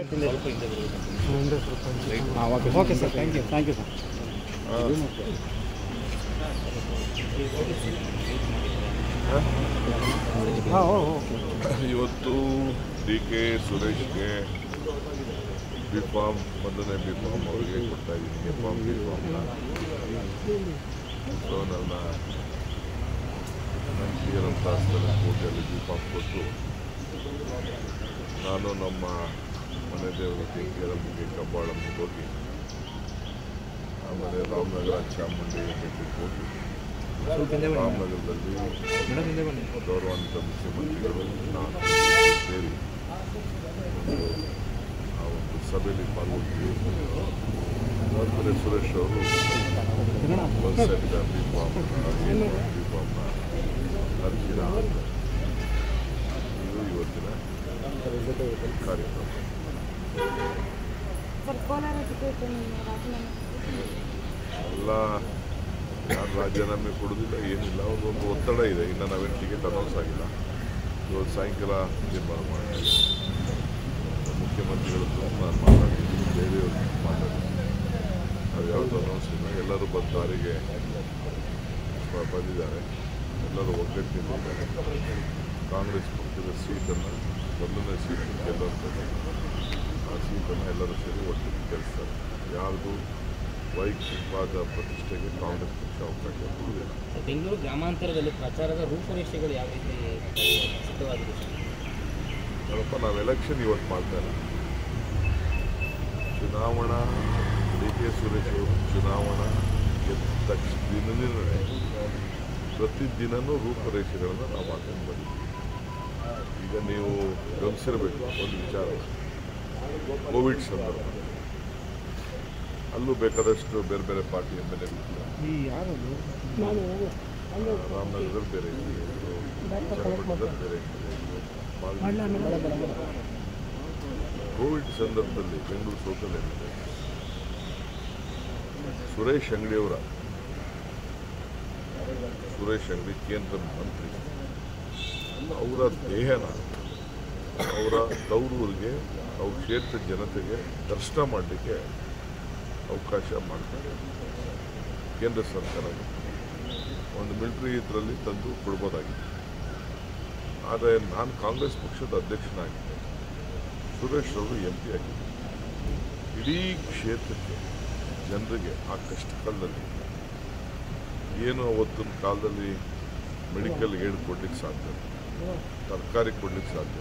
Okay sir, thank you sir. ಇವತ್ತು D K ಸುರೇಶ್ಗೆ B form ಮೊದಲನೇ ಬಿಫಾರ್ಮ್ ಅವರಿಗೆ ಕೊಡ್ತಾ ಇದ್ದೀನಿ. ಎಫಾರ್ಮ್ ಬಿಫಾರ್ಮ್ನ ಸೊ ನನ್ನ ಕ್ಲಿಯರ್ ಅಂತ ಕೋರ್ಟಲ್ಲಿ ಬಿಫಾರ್ಮ್ ಕೊಟ್ಟು ನಾನು ನಮ್ಮ ಮನೆ ದೇವರು ಕೆಂಕೇರಮ್ಮಗೆ ಕಬ್ಬಾಳಮ್ಗೆ ಹೋಗಿ ಆಮೇಲೆ ರಾಮನಗರ ಚಾಮುಂಡಿ ಬೆಟ್ಟಕ್ಕೆ ಹೋಗಿ ರಾಮನಗರದಲ್ಲಿ ಗೌರವಾನ್ವಿತ ಮುಖ್ಯಮಂತ್ರಿಗಳು ನಾನು ಸೇರಿ ಆ ಒಂದು ಸಭೆಯಲ್ಲಿ ಪಾಲ್ಗೊಂಡ್ವಿ. ಆಮೇಲೆ ಸುರೇಶ್ ಅವರು ಒಂದು ಸೆಟ್ ಬಿಫಾರ್ಮ್ನ ಅರ್ಜಿನ ಇದು ಇವತ್ತಿನ ಕಾರ್ಯಕ್ರಮ. ಎಲ್ಲ ಯಾರು ರಾಜೀನಾಮೆ ಕೊಡೋದಿಲ್ಲ, ಏನಿಲ್ಲ, ಒಂದು ಒತ್ತಡ ಇದೆ. ಇನ್ನು ನಾವೇನು ಟಿಕೆಟ್ ಅನೌನ್ಸ್ ಆಗಿಲ್ಲ. ಇವತ್ತು ಸಾಯಂಕಾಲ ತೀರ್ಮಾನ ಮಾಡ್ತೀವಿ. ಮುಖ್ಯಮಂತ್ರಿಗಳದ್ದು ನಾನು ಮಾತಾಡ್ತಿದ್ದೀನಿ, ಬೇರೆಯವ್ರು ಮಾತಾಡ್ತೀನಿ. ಅದು ಯಾವುದು ಅನೌನ್ಸ್ ಇಲ್ಲ. ಎಲ್ಲರೂ ಬಂದ ದಾರಿಗೆ ಬಂದಿದ್ದಾರೆ. ಎಲ್ಲರೂ ಒಗ್ಗಟ್ಟಿನಿದ್ದಾರೆ. ಕಾಂಗ್ರೆಸ್ ಪಕ್ಷದ ಸೀಟನ್ನು ಮೊದಲನೇ ಸೀಟ್ ಗೆಲ್ಲುವಂಥದ್ದು, ಆ ಸೀಟನ್ನು ಎಲ್ಲರೂ ಸೇರಿ ಒಟ್ಟಿಗೆ ಗೆಲ್ಲಿಸ್ತಾರೆ. ಯಾರ್ದು ವೈಯಕ್ತಿಕವಾದ ಪ್ರತಿಷ್ಠೆಗೆ ಕಾಂಗ್ರೆಸ್ ಪಕ್ಷ ಅವಕಾಶ ಕೊಡುವುದಿಲ್ಲ. ಬೆಂಗಳೂರು ಗ್ರಾಮಾಂತರದಲ್ಲಿ ಪ್ರಚಾರದ ರೂಪುರೇಷೆಗಳು ಯಾವ ರೀತಿ ಸಿದ್ಧವಾಗಿದೆ? ನೋಡಪ್ಪ, ನಾವು ಎಲೆಕ್ಷನ್ ಇವತ್ತು ಮಾಡ್ತಾ ಇಲ್ಲ. ಚುನಾವಣಾ ಡಿ ಕೆ ಸುರೇಶ್ ಅವರು ಚುನಾವಣಾ ಗೆದ್ದ ತಕ್ಷಣದಿಂದ ಪ್ರತಿದಿನವೂ ರೂಪುರೇಷೆಗಳನ್ನು ನಾವು ಮಾಡ್ಕೊಂಡು ಬಂದಿದ್ದೀವಿ. ಈಗ ನೀವು ಗಮನಿಸಿರಬೇಕು ಒಂದು ವಿಚಾರ, ಕೋವಿಡ್ ಸಂದರ್ಭ ಅಲ್ಲೂ ಬೇಕಾದಷ್ಟು ಬೇರೆ ಬೇರೆ ಪಾರ್ಟಿ ಎಮ್ಮೆಲ್ಲೆ ರಾಮನಗರದಲ್ಲಿ ಬೇರೆ ಚನ್ನಪಟ್ಟಣದಲ್ಲಿ ಬೇರೆ. ಕೋವಿಡ್ ಸಂದರ್ಭದಲ್ಲಿ ಬೆಂಗಳೂರು ಸೋತಲ್ಲಿ ಏನಿದೆ, ಸುರೇಶ್ ಅಂಗಡಿ ಕೇಂದ್ರ ಮಂತ್ರಿ, ಅವರ ದೇಹನ ಅವರ ತವರೂರಿಗೆ ಅವ್ರ ಕ್ಷೇತ್ರದ ಜನತೆಗೆ ದರ್ಶನ ಮಾಡಲಿಕ್ಕೆ ಅವಕಾಶ ಮಾಡ್ತಾರೆ. ಕೇಂದ್ರ ಸರ್ಕಾರ ಒಂದು ಮಿಲಿಟರಿ ಇದರಲ್ಲಿ ತಂದು ಕೊಡ್ಬೋದಾಗಿತ್ತು. ಆದರೆ ನಾನು ಕಾಂಗ್ರೆಸ್ ಪಕ್ಷದ ಅಧ್ಯಕ್ಷನಾಗಿದ್ದೆ, ಸುರೇಶ್ ಅವರು MP ಆಗಿದ್ದರು. ಇಡೀ ಕ್ಷೇತ್ರಕ್ಕೆ ಜನರಿಗೆ ಆ ಕಷ್ಟ ಕಾಲದಲ್ಲಿ ಏನು ಅವತ್ತಿನ ಕಾಲದಲ್ಲಿ ಮೆಡಿಕಲ್ ಏಡ್ ಕೊಡ್ಲಿಕ್ಕೆ ಸಾಧ್ಯ, ತರಕಾರಿ ಕೊಡ್ಲಿಕ್ಕೆ ಸಾಧ್ಯ,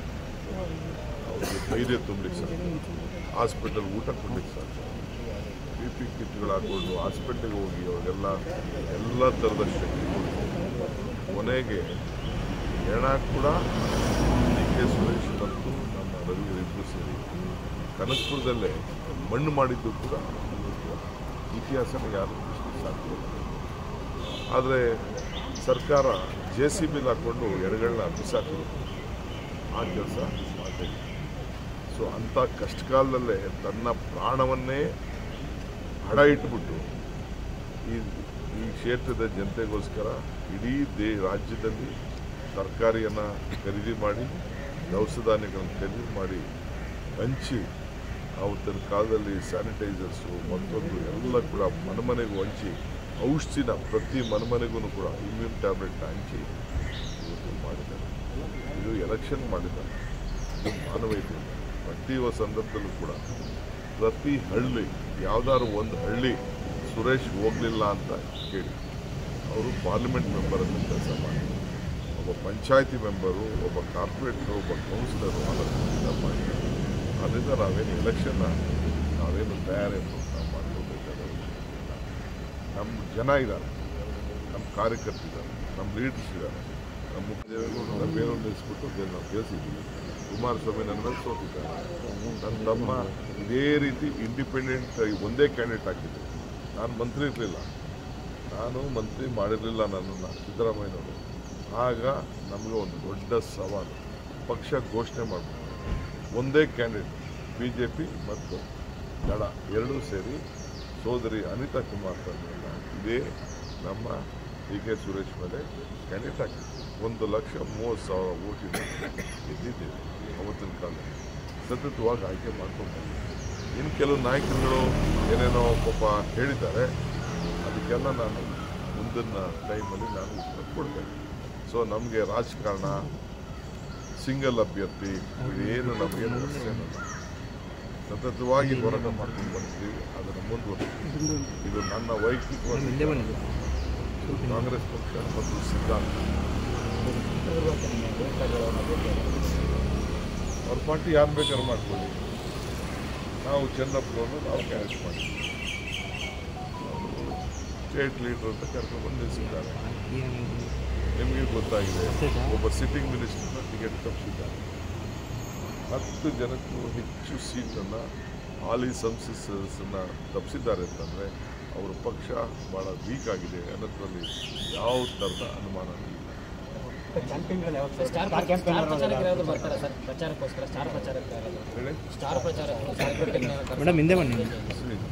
ಅವ್ರಿಗೆ ಧೈರ್ಯ ತುಂಬಲಿಕ್ಕೆ ಸಾಧ್ಯ, ಹಾಸ್ಪಿಟಲ್ ಊಟ ಕೊಡ್ಲಿಕ್ಕೆ ಸಾಧ್ಯ, BP ಕಿಟ್ಗಳು ಹಾಕ್ಕೊಂಡು ಹಾಸ್ಪಿಟ್ಲಿಗೆ ಹೋಗಿ ಅವ್ರಿಗೆಲ್ಲ ಎಲ್ಲ ಥರದ ಶಕ್ತಿ ಕೊಟ್ಟು ಕೊನೆಗೆ ಹೆಣ ಕೂಡ ಡಿ ಕೆ ಸುರೇಶ್ ಮತ್ತು ನಮ್ಮ ರವಿ ಇಬ್ಬರು ಸೇರಿ ಕನಕಪುರದಲ್ಲೇ ಮಣ್ಣು ಮಾಡಿದ್ದು ಕೂಡ ಇತಿಹಾಸನ ಯಾರು ಸಾಧ್ಯ. ಆದರೆ ಸರ್ಕಾರ JCB ಹಾಕ್ಕೊಂಡು ಎಡಗಳನ್ನ ಬಿಸಾಕಿದ್ರು, ಆ ಕೆಲಸ ಮಾಡ್ತೀವಿ. ಸೊ ಅಂಥ ಕಷ್ಟಕಾಲದಲ್ಲೇ ತನ್ನ ಪ್ರಾಣವನ್ನೇ ಹಡ ಇಟ್ಬಿಟ್ಟು ಈ ಕ್ಷೇತ್ರದ ಜನತೆಗೋಸ್ಕರ ಇಡೀ ರಾಜ್ಯದಲ್ಲಿ ತರಕಾರಿಯನ್ನು ಖರೀದಿ ಮಾಡಿ, ದವಸ ಧಾನ್ಯಗಳನ್ನು ಖರೀದಿ ಮಾಡಿ ಹಂಚಿ, ಅವತ್ತಿನ ಕಾಲದಲ್ಲಿ ಸ್ಯಾನಿಟೈಸರ್ಸು ಮತ್ತೊಂದು ಎಲ್ಲ ಕೂಡ ಮನೆಮನೆಗೂ ಹಂಚಿ, ಔಷಧಿನ ಪ್ರತಿ ಮನೆಮನೆಗೂ ಕೂಡ ಇಮ್ಯೂನ್ ಟ್ಯಾಬ್ಲೆಟ್ನ ಹಂಚಿ ಇವತ್ತು ಮಾಡಿದ್ದಾರೆ. ಇದು ಎಲೆಕ್ಷನ್ ಮಾಡಿದ್ದಾರೆ. ಇದು ಮಾನವೀಯತೆ. ಪ್ರತಿ ಸಂದರ್ಭದಲ್ಲೂ ಕೂಡ ಪ್ರತಿ ಹಳ್ಳಿ, ಯಾವುದಾದ್ರು ಒಂದು ಹಳ್ಳಿ ಸುರೇಶ್ ಹೋಗಲಿಲ್ಲ ಅಂತ ಕೇಳಿ, ಅವರು ಪಾರ್ಲಿಮೆಂಟ್ ಮೆಂಬರನ್ನು ಕೆಲಸ ಮಾಡಿದ್ದಾರೆ, ಒಬ್ಬ ಪಂಚಾಯತಿ ಮೆಂಬರು, ಒಬ್ಬ ಕಾರ್ಪೊರೇಟರು, ಒಬ್ಬ ಕೌನ್ಸಿಲರು ಕೆಲಸ ಮಾಡಿದ್ದಾರೆ. ಅದರಿಂದ ನಾವೇನು ಎಲೆಕ್ಷನ್ನ ನಾವೇನು ತಯಾರೇನು ನಾವು ಮಾಡ್ಕೋಬೇಕಾದ್ರೆ ನಮ್ಮ ಜನ ಇದ್ದಾರೆ, ನಮ್ಮ ಕಾರ್ಯಕರ್ತರಿದ್ದಾರೆ, ನಮ್ಮ ಲೀಡರ್ಸ್ ಇದ್ದಾರೆ, ನಮ್ಮ ಮುಖ್ಯದೇವೇಗೌಡರನ್ನ ಬೇರೆ ನಿಲ್ಲಿಸ್ಬಿಟ್ಟು ನಾವು ಗೆಲ್ಸಿದ್ದೀವಿ. ಕುಮಾರಸ್ವಾಮಿ ನನ್ನ ಮೇಲೆ ಸೋತಿದ್ದಾರೆ. ನನ್ನ ತಮ್ಮ ಇದೇ ರೀತಿ ಇಂಡಿಪೆಂಡೆಂಟ್ ಒಂದೇ ಕ್ಯಾಂಡಿಡೇಟ್ ಹಾಕಿದ್ದೆ. ನಾನು ಮಂತ್ರಿ ಇರಲಿಲ್ಲ, ನಾನು ಮಂತ್ರಿ ಮಾಡಿರಲಿಲ್ಲ ನನ್ನನ್ನು ಸಿದ್ದರಾಮಯ್ಯನವರು. ಆಗ ನಮಗೆ ಒಂದು ದೊಡ್ಡ ಸವಾಲು, ಪಕ್ಷ ಘೋಷಣೆ ಮಾಡಬೇಕು, ಒಂದೇ ಕ್ಯಾಂಡಿಡೇಟ್ BJP ಮತ್ತು ದಳ ಎರಡೂ ಸೇರಿ ಸೋದರಿ ಅನಿತಾ ಕುಮಾರಸ್ವಾಮಿಯನ್ನ ಇದೇ ನಮ್ಮ ಡಿ ಕೆ ಸುರೇಶ್ ಮೇಲೆ ಕ್ಯಾಂಡಿಡೇಟ್ ಹಾಕಿದ್ವಿ. 1,30,30,000 ಓಟಿನ ಗೆದ್ದಿದ್ದೇವೆ ಅವತ್ತಿನ ಕಾಲದಲ್ಲಿ. ಸತತವಾಗಿ ಆಯ್ಕೆ ಮಾಡ್ಕೊಂಡು ಇನ್ನು ಕೆಲವು ನಾಯಕರುಗಳು ಏನೇನೋ ಪಾಪ ಹೇಳಿದ್ದಾರೆ, ಅದಕ್ಕೆಲ್ಲ ನಾನು ಮುಂದಿನ ಟೈಮಲ್ಲಿ ನಾನು ಉತ್ತರ ಕೊಡ್ತೇನೆ. ಸೊ ನಮಗೆ ರಾಜಕಾರಣ ಸಿಂಗಲ್ ಅಭ್ಯರ್ಥಿ ಏನು ನಮಗೇನು ಅಷ್ಟೇನಲ್ಲ, ಸತತವಾಗಿ ಹೋರಾಟ ಮಾಡ್ಕೊಂಡು ಬರ್ತೀವಿ, ಅದನ್ನು ಮುಂದುವರಿಸ್ತೀವಿ. ಇದು ನನ್ನ ವೈಯಕ್ತಿಕವಾಗಿ ಕಾಂಗ್ರೆಸ್ ಪಕ್ಷ ಮತ್ತು ಸಿದ್ಧಾಂತ. ಅವ್ರ ಪಾರ್ಟಿ ಯಾರು ಬೇಕಾದ್ರೂ ಮಾಡ್ಕೊಳ್ಳಿ, ನಾವು ಚಂದ್ರಪ್ಪನವರು ನಾವು ಕ್ಯಾಶ್ ಮಾಡ್ತೀವಿ. ಸ್ಟೇಟ್ ಲೀಡರ್ ಅಂತ ಕರ್ಕೊಂಡು ನಿಲ್ಲಿಸಿದ್ದಾರೆ. ನಿಮಗೆ ಗೊತ್ತಾಗಿದೆ, ಒಬ್ಬ ಸಿಟ್ಟಿಂಗ್ ಮಿನಿಸ್ಟರ್ನ ಟಿಕೆಟ್ ತಪ್ಪಿಸಿದ್ದಾರೆ. 10 ಜನಕ್ಕೂ ಹೆಚ್ಚು ಸೀಟನ್ನು ಹಾಲಿ ಸಂಸದರನ್ನ ತಪ್ಪಿಸಿದ್ದಾರೆ ಅಂತಂದರೆ ಅವರ ಪಕ್ಷ ಭಾಳ ವೀಕ್ ಆಗಿದೆ ಅನ್ನೋದ್ರಲ್ಲಿ ಯಾವ ಥರದ ಅನುಮಾನ ಇಲ್ಲ.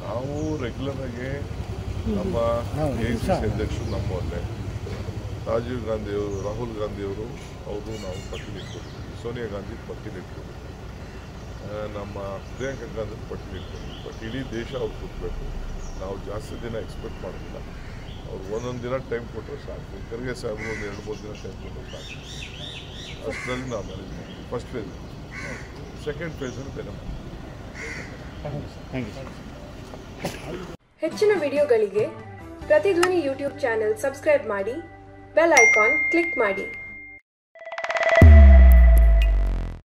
ನಾವು ರೆಗ್ಯುಲರ್ ಆಗಿ ನಮ್ಮ AICC ಅಧ್ಯಕ್ಷರು ನಮ್ಮಲ್ಲೇ ರಾಜೀವ್ ಗಾಂಧಿಯವರು, ರಾಹುಲ್ ಗಾಂಧಿಯವರು ಅವರು ನಾವು ಪಟ್ಟಿಲಿಟ್ಕೊಡ್ತೀವಿ, ಸೋನಿಯಾ ಗಾಂಧಿ ಪಟ್ಟಿಲಿಟ್ಕೊಡ್ತೀವಿ, ನಮ್ಮ ಪ್ರಿಯಾಂಕಾ ಗಾಂಧಿ ಪಟ್ಟಿಲಿಟ್ಕೊಡ್ತೀವಿ. ಬಟ್ ಇಡೀ ದೇಶ ಅವ್ರು ಕೊಡಬೇಕು. ನಾವು ಜಾಸ್ತಿ ದಿನ ಎಕ್ಸ್ಪೆಕ್ಟ್ ಮಾಡೋದಿಲ್ಲ. ಅವ್ರು ಒಂದೊಂದು ದಿನ ಟೈಮ್ ಕೊಟ್ಟರೆ ಸಾಕು. ಖರ್ಗೆ ಸಾಹೇಬರು ಒಂದು 2-3 ದಿನ ಟೈಮ್ ಕೊಟ್ಟರೆ ಸಾಕು. ಅಷ್ಟರಲ್ಲಿ ನಾವು ಮ್ಯಾನೇಜ್ ಮಾಡ್ತೀವಿ. ಫಸ್ಟ್ ಫೇಸ್, ಸೆಕೆಂಡ್ ಫೇಸಲ್ಲಿ ಬೇರೆ ಮಾಡ್ತೀವಿ. ಹೆಚ್ಚಿನ ವಿಡಿಯೋಗಳಿಗೆ ಪ್ರತಿಧ್ವನಿ ಯೂಟ್ಯೂಬ್ ಚಾನೆಲ್ ಸಬ್ಸ್ಕ್ರೈಬ್ ಮಾಡಿ, ಬೆಲ್ ಐಕಾನ್ ಕ್ಲಿಕ್ ಮಾಡಿ.